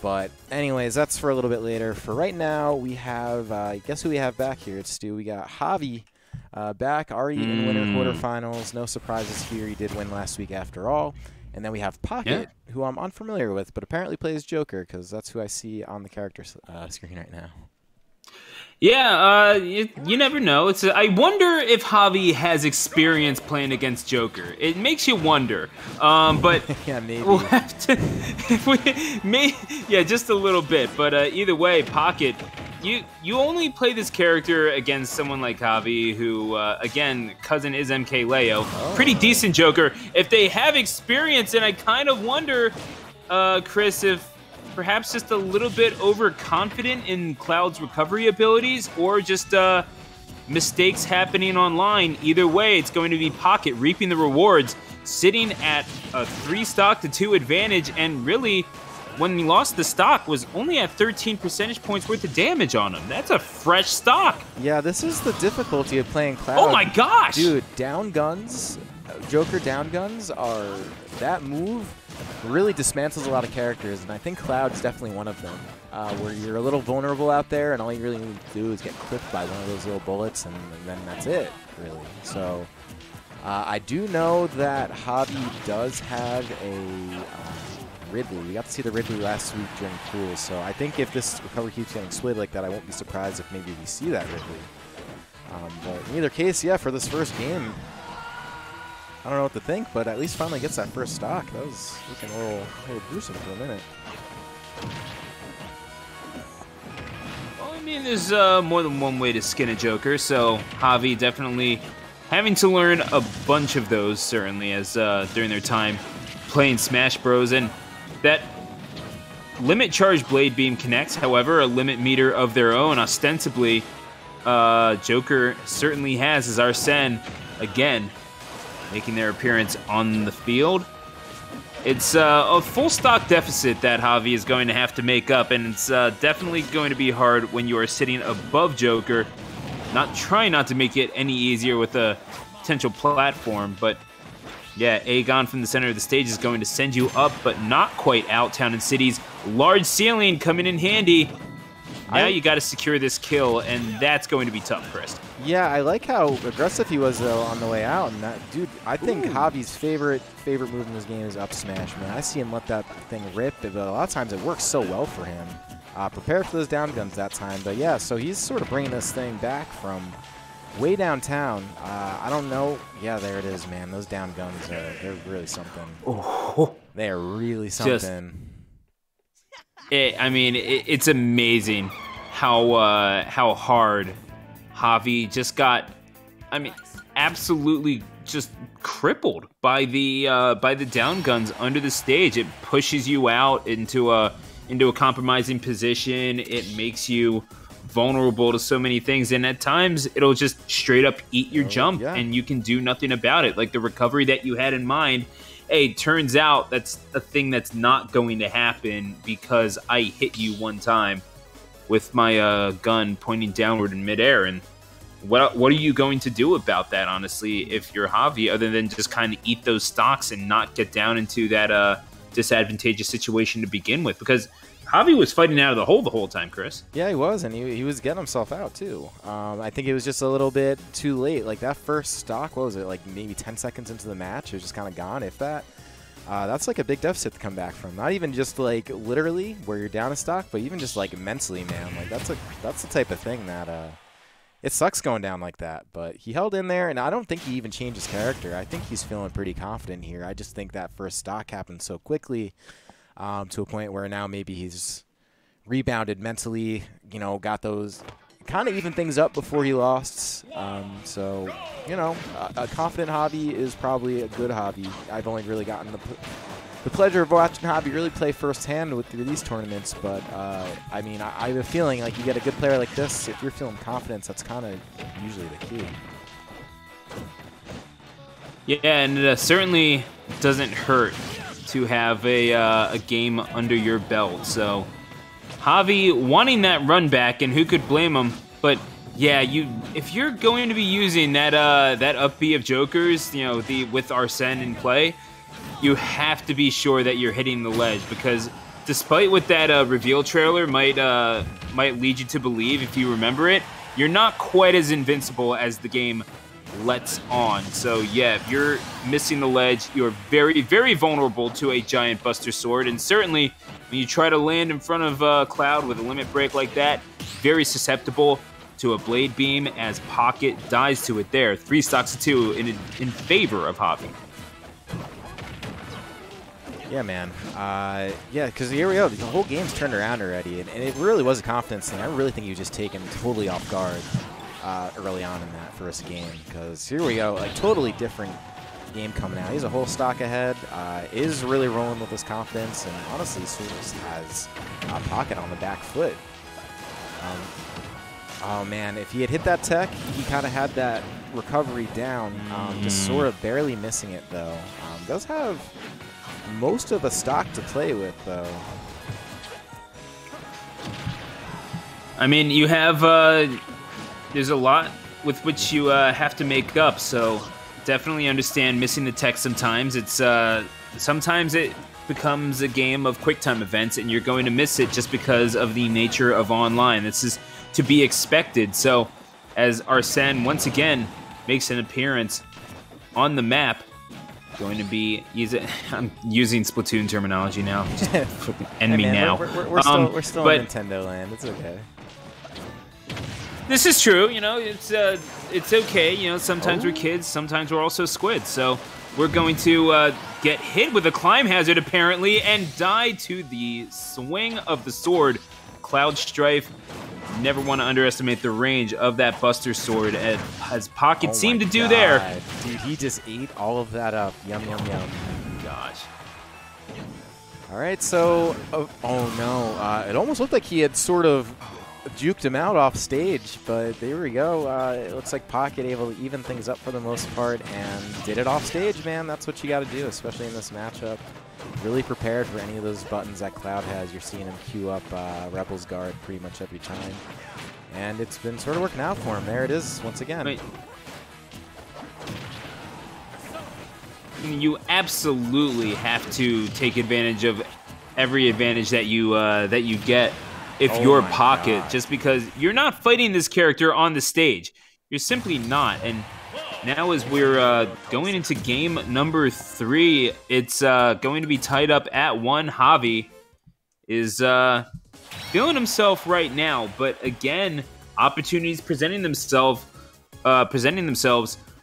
But anyways, that's for a little bit later. For right now, we have, guess who we have back here? It's Stu. We got Javi back, already in winter quarterfinals. No surprises here. He did win last week after all. And then we have Pocket, who I'm unfamiliar with, but apparently plays Joker, because that's who I see on the character screen right now. Yeah, you never know. I wonder if Javi has experience playing against Joker. It makes you wonder. But yeah, maybe. We'll have to. Yeah, just a little bit. But either way, Pocket, you only play this character against someone like Javi, who again, cousin is MK Leo, pretty decent Joker. If they have experience, and I kind of wonder, Chris, if perhaps just a little bit overconfident in Cloud's recovery abilities, or just mistakes happening online. Either way, it's going to be Pocket reaping the rewards, sitting at a 3 stock to 2 advantage, and really, when he lost the stock, was only at 13 percentage points worth of damage on him. That's a fresh stock. Yeah, this is the difficulty of playing Cloud. Oh my gosh! Dude, down guns, Joker down guns are, that move really dismantles a lot of characters, and I think Cloud's definitely one of them, where you're a little vulnerable out there, and all you really need to do is get clipped by one of those little bullets, and then that's it, really. So I do know that Javi does have a Ridley. We got to see the Ridley last week during pools, so I think if this recovery keeps getting swayed like that, I won't be surprised if maybe we see that Ridley. But in either case, yeah, for this first game, I don't know what to think, but at least finally gets that first stock. That was looking a little gruesome for a minute. Well, I mean, there's more than one way to skin a Joker, so Javi definitely having to learn a bunch of those, certainly, as during their time playing Smash Bros. And that limit charge Blade Beam connects, however, a limit meter of their own, ostensibly, Joker certainly has, as Arsene, again, making their appearance on the field. It's a full stock deficit that Javi is going to have to make up, and it's definitely going to be hard when you are sitting above Joker, trying not to make it any easier with a potential platform, but yeah, Aegon from the center of the stage is going to send you up, but not quite out. Town and City's large ceiling coming in handy. Now you got to secure this kill, and that's going to be tough, Chris. Yeah, I like how aggressive he was, though, on the way out. And that, dude, I think Javi's favorite move in this game is up smash, man. I see him let that thing rip, but a lot of times it works so well for him. Prepare for those down guns that time. But yeah, so he's sort of bringing this thing back from way downtown. I don't know. Yeah, there it is, man. Those down guns they're really something. Oh, they are really something. It's amazing how hard Javi just got. Absolutely just crippled by the down guns under the stage. It pushes you out into a compromising position. It makes you vulnerable to so many things, and at times it'll just straight up eat your jump, and you can do nothing about it. Like the recovery that you had in mind. Hey, turns out that's a thing that's not going to happen because I hit you one time with my gun pointing downward in midair. And what are you going to do about that, honestly, if you're Javi, other than just kind of eat those stocks and not get down into that disadvantageous situation to begin with? Because Javi was fighting out of the hole the whole time, Chris. Yeah, he was, and he was getting himself out, too. I think it was just a little bit too late. Like, that first stock, what was it, like maybe 10 seconds into the match? It was just kind of gone, if that. That's like a big deficit to come back from. Not even just, like, literally where you're down a stock, but even just, like, mentally, man. Like, that's the type of thing that it sucks going down like that. But he held in there, and I don't think he even changed his character. I think he's feeling pretty confident here. I just think that first stock happened so quickly. To a point where now maybe he's rebounded mentally, got those, kind of even things up before he lost. So, a confident Javi is probably a good Javi. I've only really gotten the pleasure of watching Javi really play firsthand through these tournaments, but, I have a feeling like you get a good player like this, if you're feeling confidence, that's kind of usually the key. Yeah, and it certainly doesn't hurt to have a game under your belt. So Javi wanting that run back, and who could blame him? But yeah, if you're going to be using that up B of Jokers, with Arsene in play, you have to be sure that you're hitting the ledge, because despite what that reveal trailer might lead you to believe, if you remember it, you're not quite as invincible as the game lets on. So yeah, if you're missing the ledge, you're very, very vulnerable to a giant Buster Sword, and certainly when you try to land in front of Cloud with a limit break like that, very susceptible to a Blade Beam, as Pocket dies to it there. 3 stocks to 2 in favor of Javi. Yeah, man. Yeah, because here we go. The whole game's turned around already, and it really was a confidence thing. I really think you just taken totally off guard early on in that first game, because here we go, like totally different game coming out. He's a whole stock ahead, is really rolling with his confidence, and honestly sort of has Pocket on the back foot. Oh man, if he had hit that tech, he kind of had that recovery down, just sort of barely missing it though. Does have most of the stock to play with though. I mean, you have there's a lot with which you have to make up, so definitely understand missing the tech sometimes. It's sometimes it becomes a game of QuickTime events, and you're going to miss it just because of the nature of online. This is to be expected. So as Arsene once again makes an appearance on the map, going to be I'm using Splatoon terminology now. Just fucking end me now. We're still in Nintendo land. It's okay. This is true, you know, it's okay, you know, sometimes we're kids, sometimes we're also squids, so we're going to get hit with a climb hazard, apparently, and die to the swing of the sword. Cloud Strife, never want to underestimate the range of that Buster Sword, as Pocket seemed to do there. Dude, he just ate all of that up. Yum, yum, yum. Gosh. All right, so, oh no, it almost looked like he had sort of juked him out off stage, but there we go. It looks like Pocket able to even things up for the most part and did it off stage, man. That's what you got to do, especially in this matchup. Really prepared for any of those buttons that Cloud has. You're seeing him queue up Rebel's Guard pretty much every time. And it's been sort of working out for him. There it is once again. Wait. You absolutely have to take advantage of every advantage that you get if you're Pocket, just because you're not fighting this character on the stage. You're simply not. And now as we're going into game number 3, it's going to be tied up at 1. Javi is feeling himself right now, but again, opportunities presenting themselves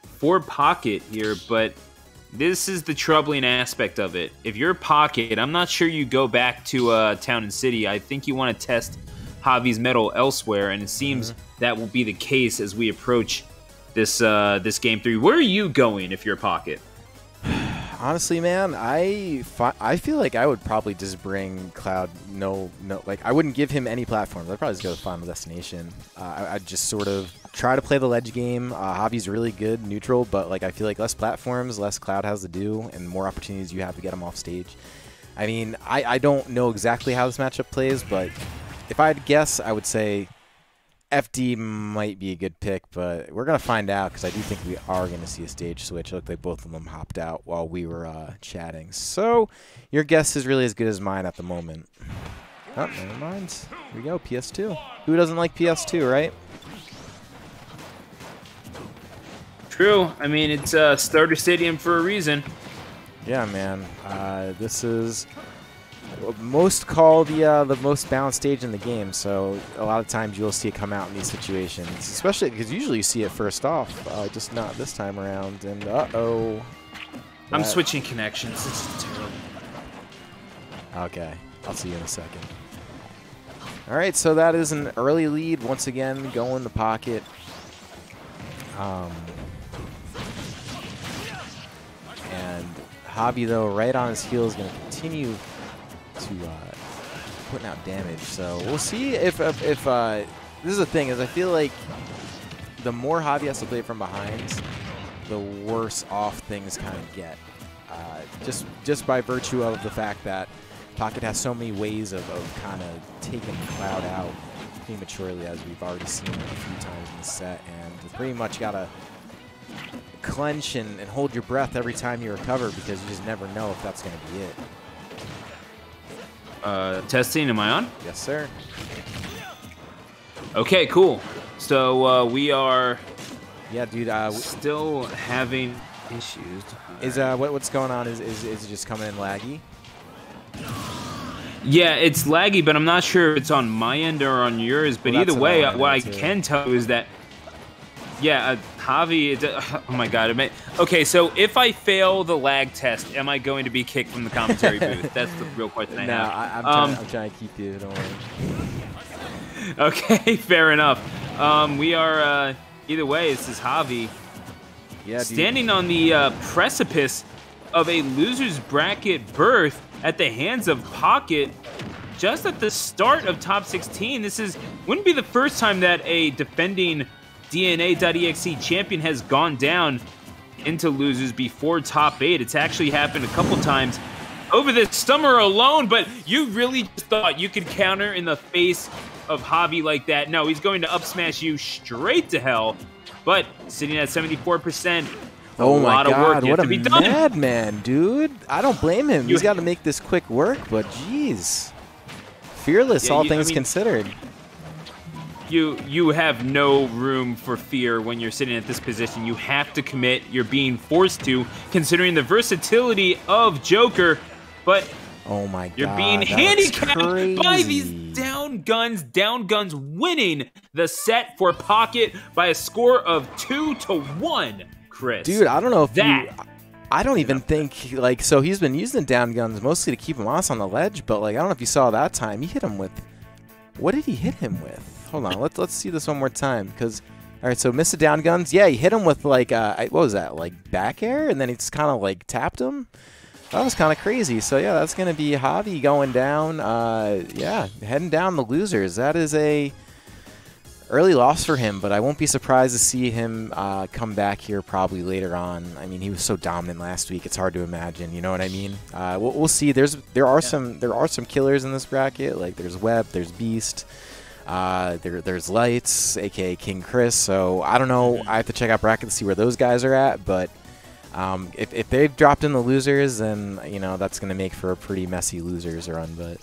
for Pocket here, but this is the troubling aspect of it. If you're Pocket, I'm not sure you go back to Town and City. I think you want to test Javi's mettle elsewhere, and it seems that will be the case as we approach this this game 3. Where are you going if you're Pocket? Honestly, man, I feel like I would probably just bring Cloud. No, like I wouldn't give him any platforms. I'd probably just go to Final Destination. I'd just sort of try to play the ledge game. Javi's really good neutral, but like I feel like less platforms, less Cloud has to do, and more opportunities you have to get him off stage. I mean, I don't know exactly how this matchup plays, but if I had to guess, I would say FD might be a good pick, but we're going to find out because I do think we are going to see a stage switch. It looked like both of them hopped out while we were chatting. So your guess is really as good as mine at the moment. Oh, never mind. Here we go, PS2. Who doesn't like PS2, right? True. I mean, it's Starter Stadium for a reason. Yeah, man. This is most called the most balanced stage in the game, so a lot of times you'll see it come out in these situations, especially because usually you see it first off, just not this time around. And uh-oh. I'm switching connections. This is terrible. Okay, I'll see you in a second. All right, so that is an early lead once again, going to Pocket. And Javi, though, right on his heels, is going to continue to putting out damage. So we'll see if this is the thing, is I feel like the more Javi has to play from behind, the worse off things kind of get. Just by virtue of the fact that Pocket has so many ways of kind of taking Cloud out prematurely, as we've already seen a few times in the set, and you pretty much got to clench and hold your breath every time you recover, because you just never know if that's going to be it. Testing, am I on? Yes, sir. Okay, cool. So we are Yeah, dude. still having issues. Is what's going on? Is it just coming in laggy? Yeah, it's laggy, but I'm not sure if it's on my end or on yours. But Well, either way, that's what I too. can tell you is that, yeah, Javi. Oh my God! Okay, so if I fail the lag test, am I going to be kicked from the commentary booth? That's the real question I No, have. I'm trying to keep you. Don't worry. Okay, fair enough. We are either way. This is Javi. Yeah, dude. Standing on the precipice of a loser's bracket berth at the hands of Pocket just at the start of top 16. This wouldn't be the first time that a defending DNA.EXE champion has gone down into losers before top 8. It's actually happened a couple times over this summer alone, but you really just thought you could counter in the face of Javi like that. No, he's going to up smash you straight to hell, but sitting at 74%. Oh my lot of work God, yet what to a be done. madman, dude. I don't blame him. He's got to make this quick work, but jeez. Fearless, Yeah, all things considered. You have no room for fear when you're sitting at this position. You have to commit. You're being forced to, considering the versatility of Joker, but Oh my God, you're being handicapped by these down guns winning the set for Pocket by a score of 2-1. Chris, Dude, I don't know if that. I don't even think, like, so he's been using down guns mostly to keep him honest on the ledge, but, like, I don't know if you saw that time. He hit him with, what did he hit him with? Hold on, let's see this one more time, because, all right, so missed the down guns. Yeah, he hit him with, like, what was that, like, back air, and then he just kind of, like, tapped him. That was kind of crazy. So, yeah, that's going to be Javi going down. Yeah, heading down the losers. That is a early loss for him, but I won't be surprised to see him come back here probably later on. I mean, he was so dominant last week; it's hard to imagine. You know what I mean? We'll see. There are some killers in this bracket. Like there's Web, there's Beast, there's Lights, aka King Chris. So I don't know. I have to check out bracket to see where those guys are at. But if they've dropped in the losers, then you know that's going to make for a pretty messy losers run. But